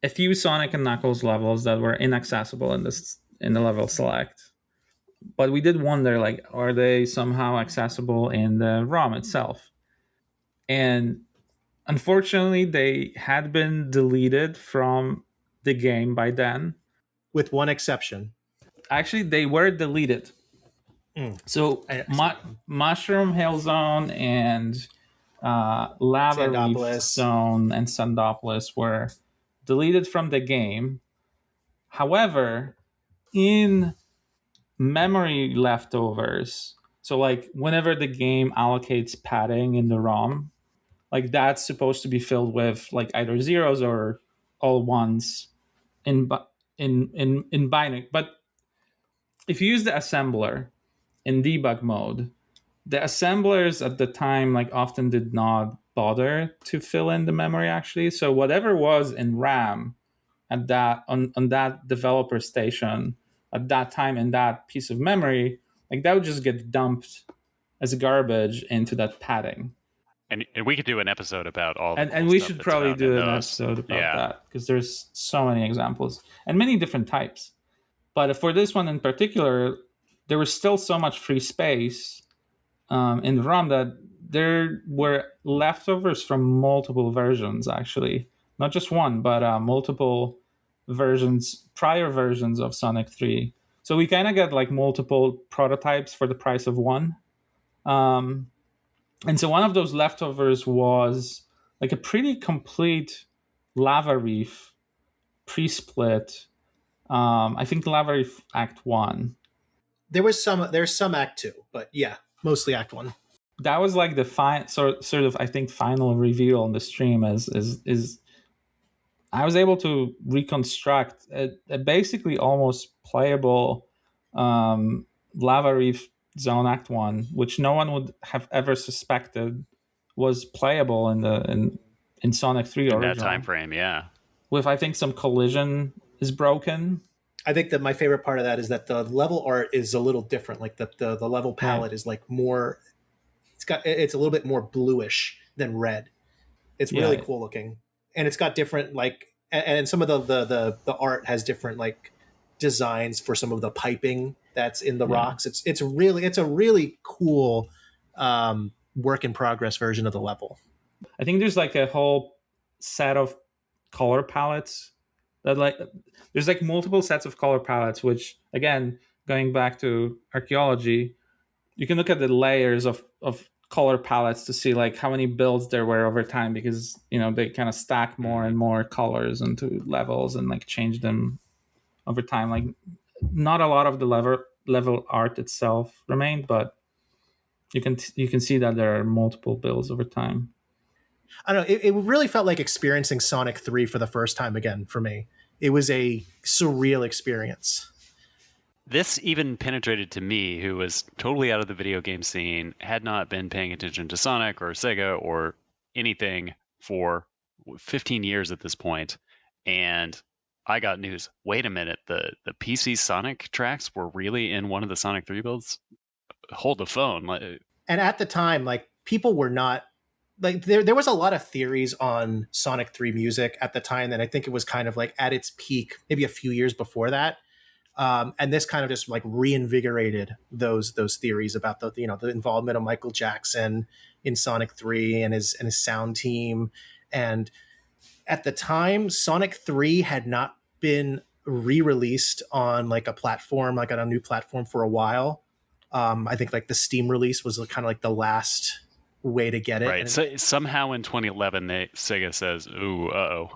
a few Sonic and Knuckles levels that were inaccessible in the level select. But we did wonder, like, are they somehow accessible in the ROM itself? And unfortunately, they had been deleted from the game by then. With one exception. Actually, they were deleted. So Mushroom Hill Zone and Lava Reef Zone and Sandopolis were deleted from the game. However, in memory leftovers, so like whenever the game allocates padding in the ROM, like that's supposed to be filled with like either zeros or all ones in binary. But if you use the assembler in debug mode, the assemblers at the time like often did not bother to fill in the memory actually. So whatever was in RAM at that on that developer station at that time in that piece of memory, like that would just get dumped as garbage into that padding. And we could do an episode about all the and we should probably do an episode about that because there's so many examples and many different types. But for this one in particular, there was still so much free space in the ROM that there were leftovers from multiple versions, actually. Not just one, but multiple versions, prior versions of Sonic 3. So we kind of get like multiple prototypes for the price of one. And so one of those leftovers was like a pretty complete Lava Reef pre-split. I think Lava Reef Act 1. There's some Act 2, but yeah, mostly Act 1. That was like the sort of I think final reveal on the stream is I was able to reconstruct a basically almost playable Lava Reef Zone Act 1, which no one would have ever suspected was playable in Sonic 3 in original. that time frame, yeah. With, I think, some collision is broken. I think that my favorite part of that is that the level art is a little different. Like the level palette is like more, it's a little bit more bluish than red. It's really cool looking. And it's got different and some of the art has different like designs for some of the piping that's in the rocks. It's a really cool work in progress version of the level. I think there's like a whole set of color palettes that there's like multiple sets of color palettes, which again, going back to archaeology, you can look at the layers of color palettes to see like how many builds there were over time, because they kind of stack more and more colors into levels and like change them over time. Like not a lot of the level art itself remained, but you can see that there are multiple builds over time. I don't know. It really felt like experiencing Sonic 3 for the first time again for me. It was a surreal experience. This even penetrated to me, who was totally out of the video game scene, had not been paying attention to Sonic or Sega or anything for 15 years at this point. And I got news. Wait a minute, the PC Sonic tracks were really in one of the Sonic 3 builds? Hold the phone. And at the time, like, people were not like, there was a lot of theories on Sonic 3 music at the time, and I think it was kind of like at its peak maybe a few years before that. And this kind of just like reinvigorated those theories about the involvement of Michael Jackson in Sonic 3 and his sound team. And at the time, Sonic 3 had not been re-released on like a platform, like on a new platform for a while. I think like the Steam release was kind of like the last way to get it. Right. So somehow in 2011, Sega says, "Ooh,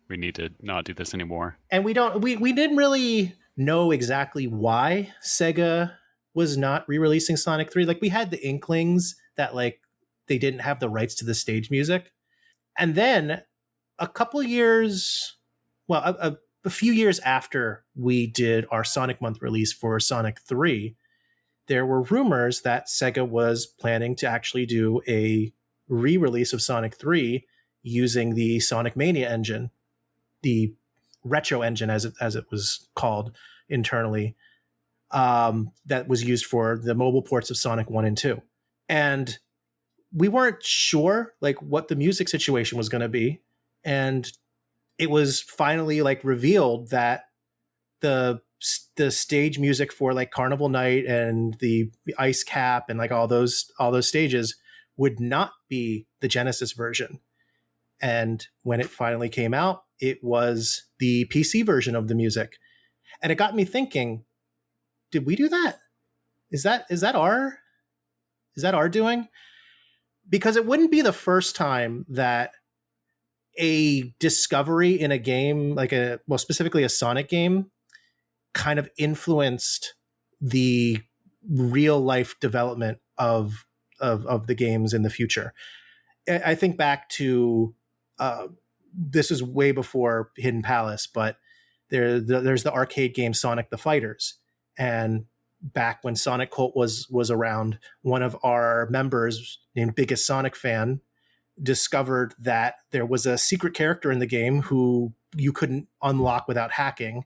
we need to not do this anymore." And we didn't really know exactly why Sega was not re-releasing Sonic 3. Like, we had the inklings that like they didn't have the rights to the stage music. And then a couple years, well, a few years after we did our Sonic Month release for Sonic 3, there were rumors that Sega was planning to actually do a re-release of Sonic 3 using the Sonic Mania engine, the retro engine as it was called internally, that was used for the mobile ports of Sonic 1 and 2. And we weren't sure like what the music situation was going to be. And it was finally like revealed that the stage music for like Carnival Night and the Ice Cap and like all those stages would not be the Genesis version. And when it finally came out, it was the PC version of the music. And it got me thinking, did we do that? Is that our doing? Because it wouldn't be the first time that a discovery in a game, like specifically a Sonic game, kind of influenced the real life development of the games in the future. I think back to this is way before Hidden Palace, but there's the arcade game Sonic the Fighters. And back when Sonic Cult was around, one of our members named Biggest Sonic Fan discovered that there was a secret character in the game who you couldn't unlock without hacking,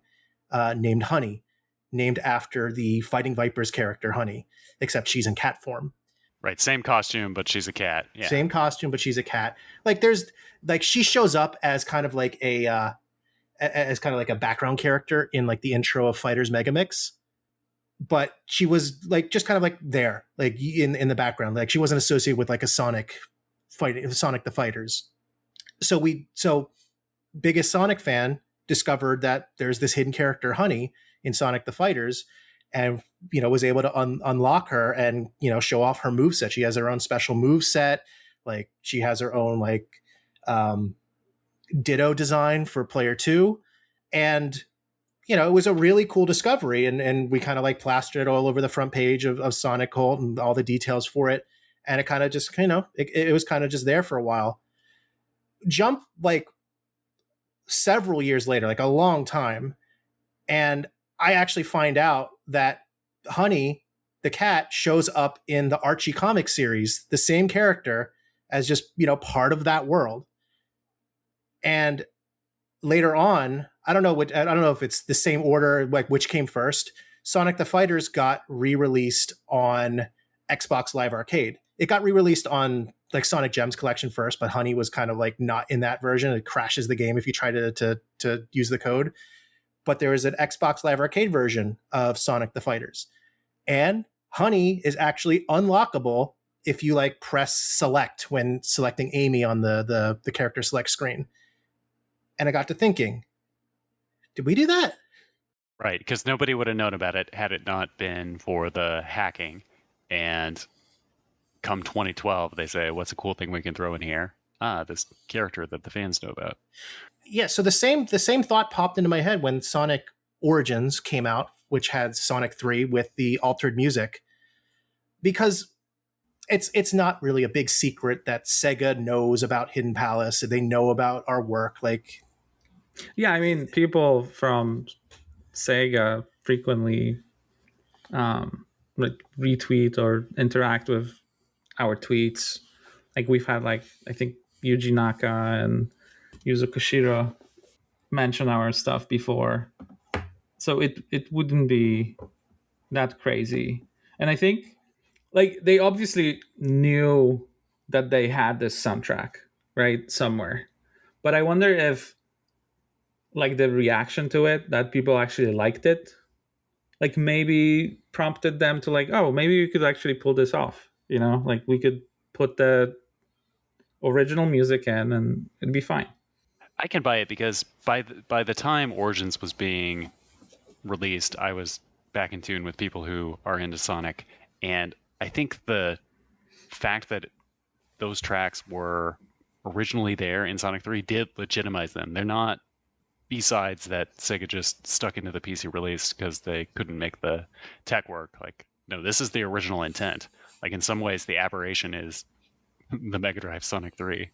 named Honey, named after the Fighting Vipers character Honey, except she's in cat form. Right, same costume, but she's a cat. Yeah. Same costume, but she's a cat. Like there's like she shows up as kind of like a background character in like the intro of Fighters Megamix, but she was like just kind of like there, like in the background. Like she wasn't associated with like a Sonic the Fighters. So Biggest Sonic Fan discovered that there's this hidden character Honey in Sonic the Fighters, and was able to unlock her and show off her moveset. She has her own special moveset. Like she has her own like Ditto design for player 2, and it was a really cool discovery, and we kind of like plastered it all over the front page of Sonic Cult and all the details for it, and it kind of just it was kind of just there for a while. Jump like several years later, like a long time, and I actually find out that Honey, the cat, shows up in the Archie comic series, the same character as just, part of that world. And later on, I don't know if it's the same order, like which came first. Sonic the Fighters got re-released on Xbox Live Arcade. It got re-released on like Sonic Gems Collection first, but Honey was kind of like not in that version. It crashes the game if you try to use the code. But there is an Xbox Live Arcade version of Sonic the Fighters. And Honey is actually unlockable if you like press select when selecting Amy on the character select screen. And I got to thinking, did we do that? Right, because nobody would have known about it had it not been for the hacking. And come 2012, they say, what's a cool thing we can throw in here? This character that the fans know about. Yeah, so the same thought popped into my head when Sonic Origins came out, which had Sonic 3 with the altered music. Because it's not really a big secret that Sega knows about Hidden Palace. They know about our work. Like, yeah, I mean, people from Sega frequently like retweet or interact with our tweets. Like we've had I think Yuji Naka and Yuzo Koshiro mention our stuff before. So it wouldn't be that crazy. And I think they obviously knew that they had this soundtrack, right? Somewhere. But I wonder if the reaction to it, that people actually liked it, maybe prompted them to oh, maybe we could actually pull this off. We could put the original music in and it'd be fine. I can buy it because by the time Origins was being released, I was back in tune with people who are into Sonic, and I think the fact that those tracks were originally there in Sonic 3 did legitimize them. They're not B-sides that Sega just stuck into the PC release because they couldn't make the tech work. No, this is the original intent. In some ways, the aberration is the Mega Drive Sonic 3.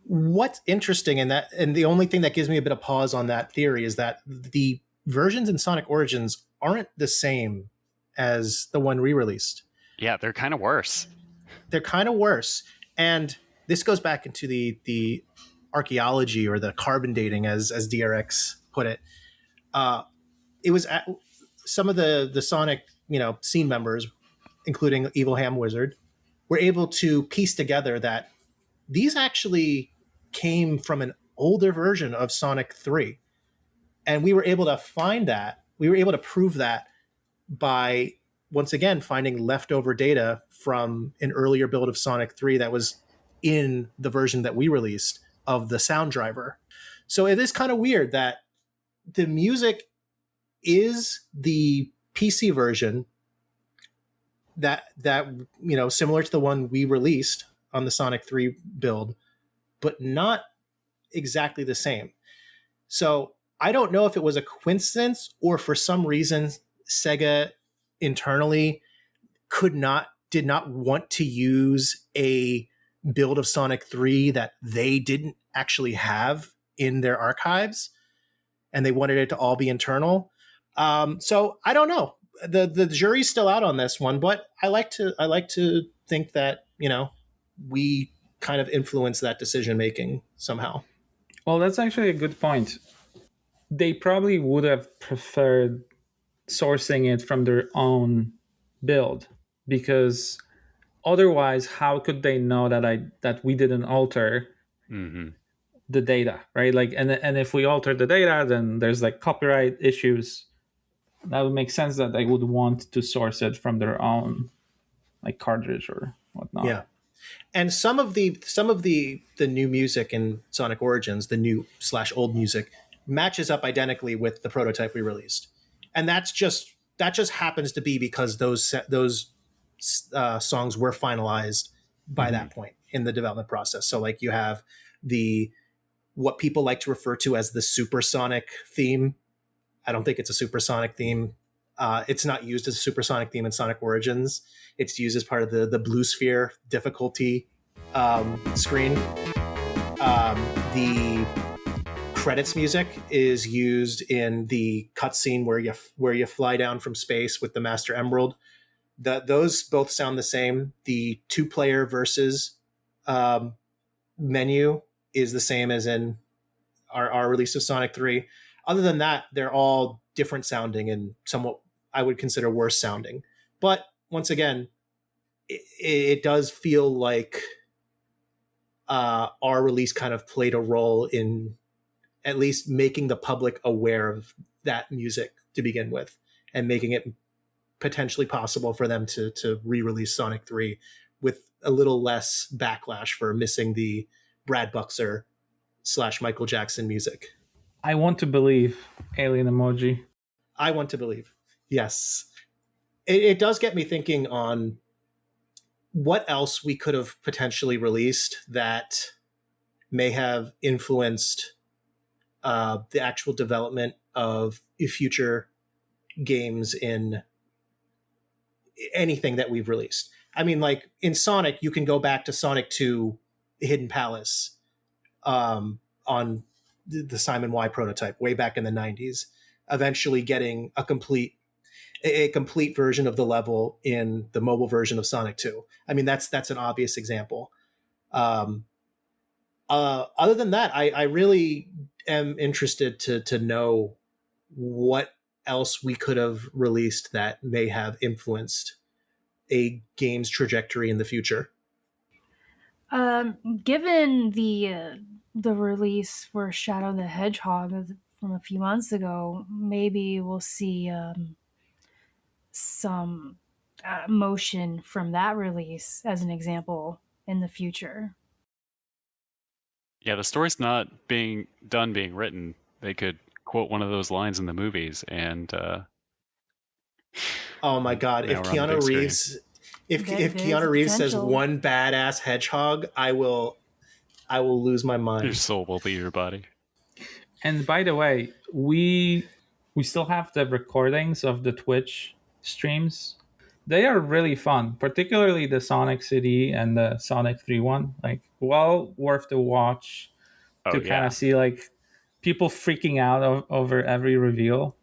What's interesting in that, and the only thing that gives me a bit of pause on that theory, is that the versions in Sonic Origins aren't the same as the one re-released. Yeah, they're kind of worse. And this goes back into the archaeology or the carbon dating, as DRX put it. It was some of the Sonic scene members, including Evil Ham Wizard, were able to piece together that these actually came from an older version of Sonic 3. And we were able to find that. We were able to prove that by, once again, finding leftover data from an earlier build of Sonic 3 that was in the version that we released of the sound driver. So it is kind of weird that the music is the PC version that similar to the one we released on the Sonic 3 build, but not exactly the same. So I don't know if it was a coincidence or for some reason Sega internally did not want to use a build of Sonic 3 that they didn't actually have in their archives, and they wanted it to all be internal. So I don't know. The jury's still out on this one, but I like to think that we kind of influence that decision making somehow. Well, that's actually a good point. They probably would have preferred sourcing it from their own build, because otherwise, how could they know that we didn't alter the data, right? And if we alter the data, then there's copyright issues. That would make sense that they would want to source it from their own cartridge or whatnot. Yeah. And some of the new music in Sonic Origins, the new / old music, matches up identically with the prototype we released, and that just happens to be because those songs were finalized by that point in the development process. So you have what people like to refer to as the supersonic theme. I don't think it's a supersonic theme. It's not used as a supersonic theme in Sonic Origins. It's used as part of the Blue Sphere difficulty screen. The credits music is used in the cutscene where you fly down from space with the Master Emerald. those both sound the same. The 2-player versus menu is the same as in our release of Sonic 3. Other than that, they're all different sounding and somewhat, I would consider, worse sounding. But once again, it does feel like our release kind of played a role in at least making the public aware of that music to begin with, and making it potentially possible for them to re-release Sonic 3 with a little less backlash for missing the Brad Buxer / Michael Jackson music. I want to believe. Alien emoji. I want to believe. Yes. It does get me thinking on what else we could have potentially released that may have influenced the actual development of future games in anything that we've released. I mean, like in Sonic, you can go back to Sonic 2 Hidden Palace on the Simon Y prototype way back in the 90s, eventually getting a complete version of the level in the mobile version of Sonic 2. I mean, that's an obvious example. Other than that, I really am interested to know what else we could have released that may have influenced a game's trajectory in the future. Given the release for Shadow the Hedgehog from a few months ago, maybe we'll see some motion from that release as an example in the future. Yeah, the story's not being written. They could quote one of those lines in the movies, and oh my god, if Keanu Reeves if Keanu Reeves says one badass hedgehog, I will lose my mind. Your soul will leave your body. And by the way, we still have the recordings of the Twitch streams. They are really fun, particularly the Sonic CD and the Sonic 3 one. Like, well worth the watch to kind of see like people freaking out over every reveal.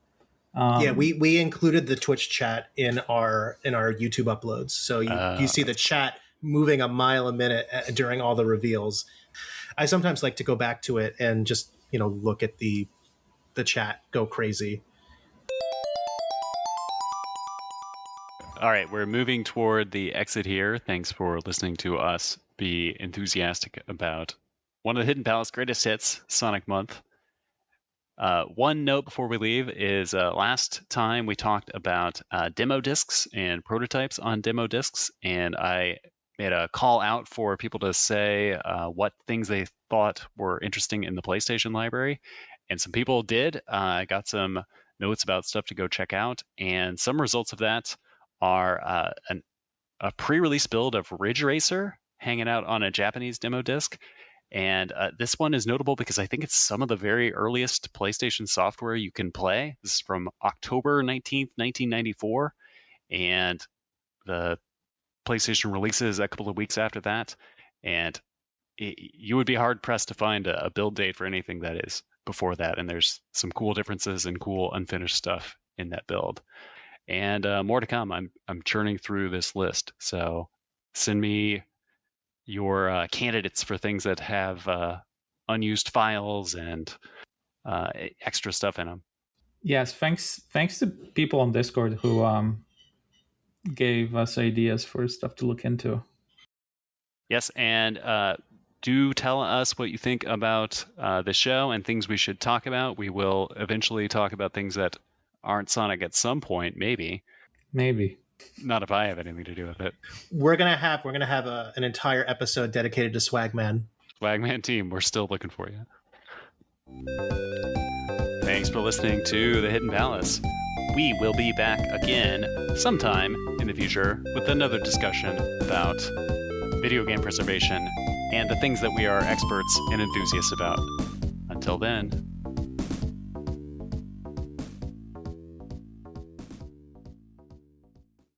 Yeah, we included the Twitch chat in our YouTube uploads, so you see the chat moving a mile a minute during all the reveals. I sometimes like to go back to it and just look at the chat go crazy. All right, we're moving toward the exit here. Thanks for listening to us be enthusiastic about one of the Hidden Palace greatest hits, Sonic Month. One note before we leave is last time we talked about demo discs and prototypes on demo discs, and I made a call out for people to say what things they thought were interesting in the PlayStation library, and some people did. I got some notes about stuff to go check out, and some results of that are a pre-release build of Ridge Racer hanging out on a Japanese demo disc. And this one is notable because I think it's some of the very earliest PlayStation software you can play. This is from October 19th, 1994. And the PlayStation releases a couple of weeks after that. And you would be hard-pressed to find a build date for anything that is before that. And there's some cool differences and cool unfinished stuff in that build. And more to come. I'm churning through this list. So send me your candidates for things that have unused files and extra stuff in them. Yes, thanks to people on Discord who gave us ideas for stuff to look into. Yes, and do tell us what you think about the show and things we should talk about. We will eventually talk about things that aren't Sonic at some point, maybe. Not if I have anything to do with it. We're gonna have an entire episode dedicated to Swagman. Swagman team, we're still looking for you. Thanks for listening to The Hidden Palace. We will be back again sometime in the future with another discussion about video game preservation and the things that we are experts and enthusiasts about. Until then,